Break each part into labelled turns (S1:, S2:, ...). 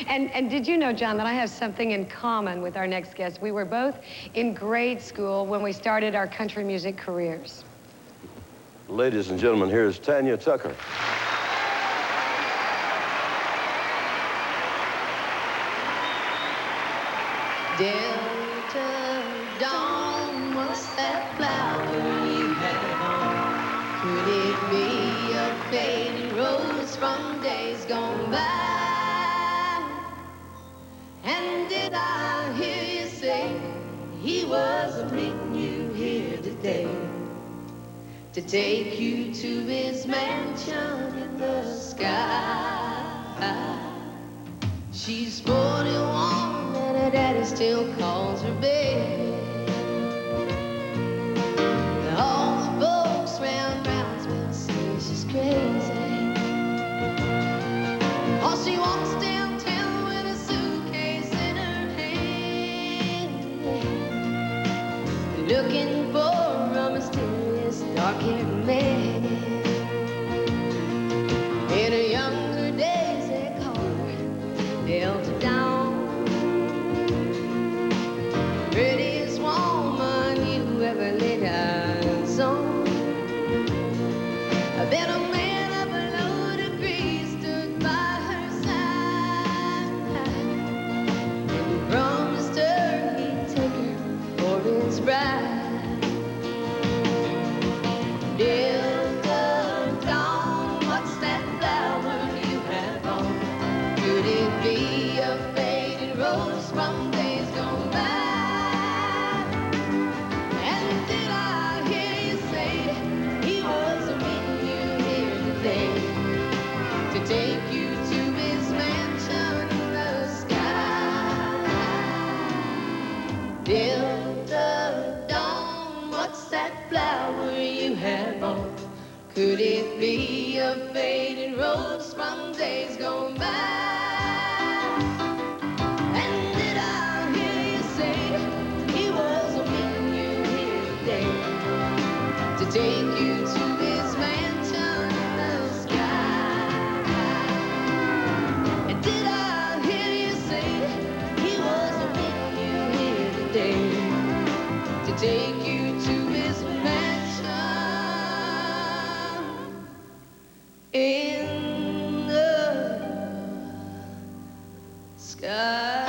S1: And did you know, John, that I have something in common with our next guest? We were both in grade school when we started our country music careers.
S2: Ladies and gentlemen, here's Tanya Tucker.
S3: Delta dawn, what's that flower you have on? Could it be a faded rose from days gone by? And did I hear you say he was meeting you here today to take you to his mansion in the sky? She's 41 and her daddy still calls her baby. All the folks round Brownsville say she's crazy. Oh, she walks downtown with a suitcase in her hand, looking for a mysterious dark-haired man. In her younger days they call her Delta Dawn. Prettiest woman you ever laid eyes on. Then a man of a low degree stood by her side and promised her he'd take her for his bride. Delta Dawn, what's that flower you have on? Could it be a faded rose from days gone by? Take you to his mansion in the sky. Delta Dawn, what's that flower you have on? Could it be a faded rose from days gone by? And did I hear you say he was meeting you here today to take you to his mansion in the sky? Did I hear you say he was meeting you here today to take you to his mansion in the sky?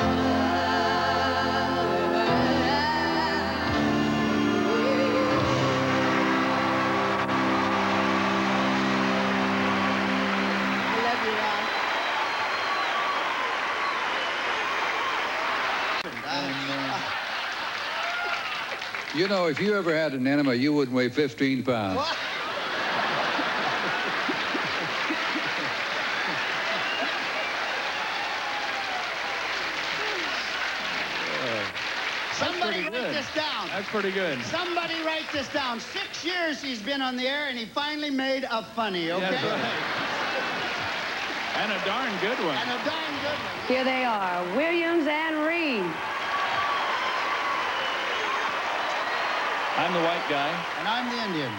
S3: I love you, Ralph.
S4: You know, if you ever had an enema, you wouldn't weigh 15 pounds.
S5: What? Somebody write this down.
S6: That's pretty good.
S5: Somebody write this down. 6 years he's been on the air, and he finally made a funny, okay?
S6: That's right. And a darn good one.
S5: And a darn good one.
S1: Here they are, Williams and Reed.
S6: I'm the white guy.
S5: And I'm the Indian.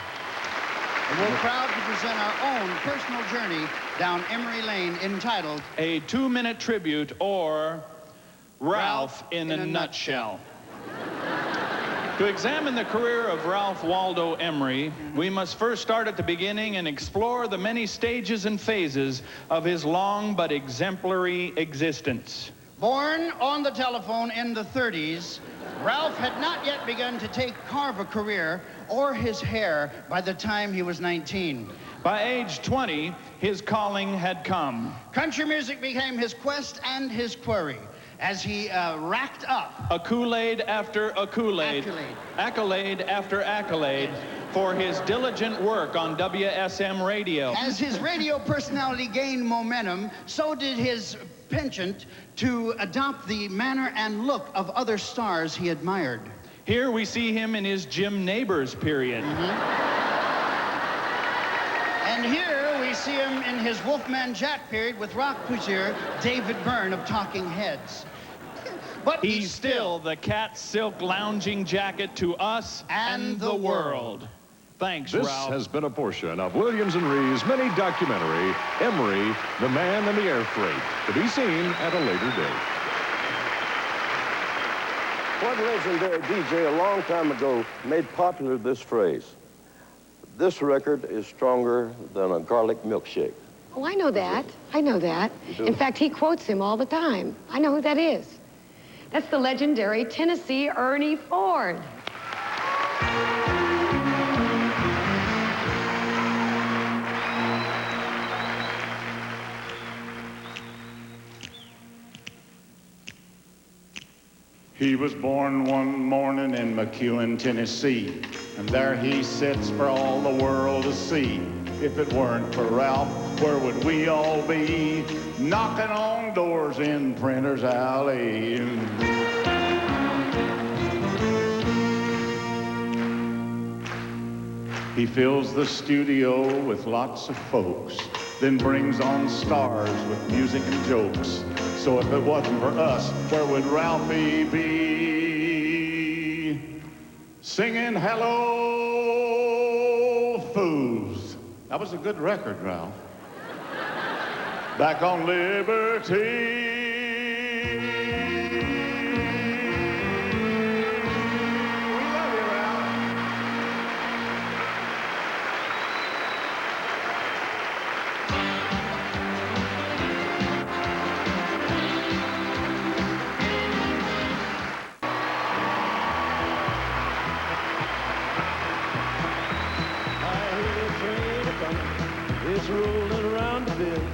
S5: And we're proud to present our own personal journey down Emery Lane entitled
S6: A 2-minute tribute, or Ralph in a nutshell. To examine the career of Ralph Waldo Emery, we must first start at the beginning and explore the many stages and phases of his long but exemplary existence.
S5: Born on the telephone in the 30s, Ralph had not yet begun to carve a career or his hair by the time he was 19.
S6: By age 20, his calling had come.
S5: Country music became his quest and his quarry as he racked up
S6: A Kool-Aid after a Kool-Aid, accolade after accolade for his diligent work on WSM radio.
S5: As his radio personality gained momentum, so did his penchant to adopt the manner and look of other stars he admired.
S6: Here we see him in his Jim Neighbors period.
S5: And here we see him in his Wolfman Jack period with rock pursuer David Byrne of Talking Heads. But
S6: He's still the cat silk lounging jacket to us and the world. Thanks,
S7: This
S6: Ralph.
S7: has been a portion of Williams and Reeves' mini documentary, Emery, the Man and the Air Freight, to be seen at a later date.
S2: One legendary DJ a long time ago made popular this phrase: "This record is stronger than a garlic milkshake."
S1: Oh, I know that. I know that.
S2: You do?
S1: In fact, he quotes him all the time. I know who that is. That's the legendary Tennessee Ernie Ford.
S8: He was born one morning in McEwen, Tennessee, and there he sits for all the world to see. If it weren't for Ralph, where would we all be? Knocking on doors in Printer's Alley. He fills the studio with lots of folks, then brings on stars with music and jokes. So if it wasn't for us, where would Ralphie be? Singing Hello Fools. That was a good record, Ralph. Back on Liberty. We love you, Ralph.
S2: It's rolling around the bend.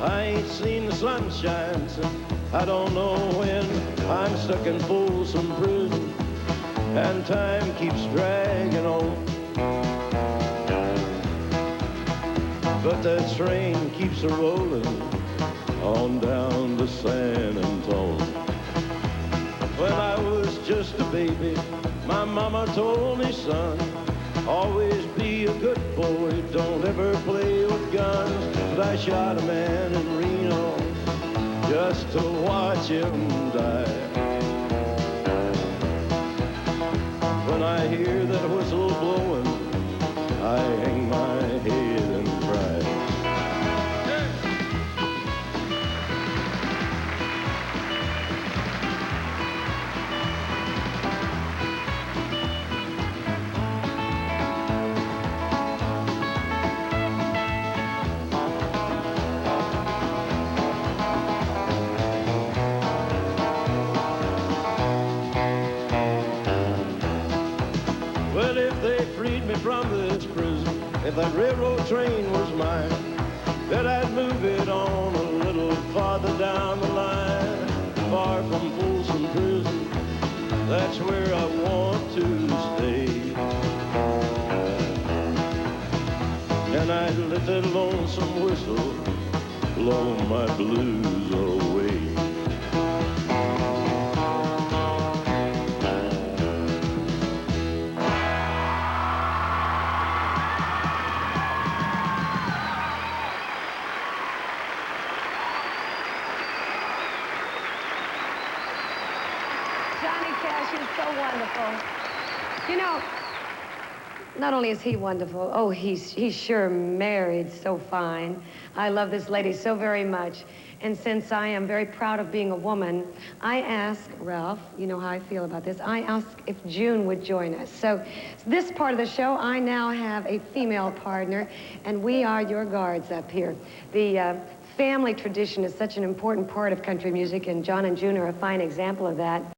S2: I ain't seen the sunshine since I don't know when. I'm stuck in Folsom Prison, and time keeps dragging on. But that train keeps a-rolling on down to San Antone. When I was just a baby, my mama told me, son, always be a good boy, don't ever play with guns. But I shot a man in Reno just to watch him die. When I hear that whistle blowing, I hang my head and cry. Well, if they freed me from this prison, if that railroad train was mine, then I'd move it on a little farther down the line. Far from Folsom Prison, that's where I want to stay. And I'd let that lonesome whistle blow my blues away.
S1: Johnny Cash is so wonderful. You know, not only is he wonderful, oh, he's sure married so fine. I love this lady so very much. And since I am very proud of being a woman, I asked Ralph, you know how I feel about this, I asked if June would join us. So this part of the show, I now have a female partner, and we are your guards up here. The family tradition is such an important part of country music, and John and June are a fine example of that.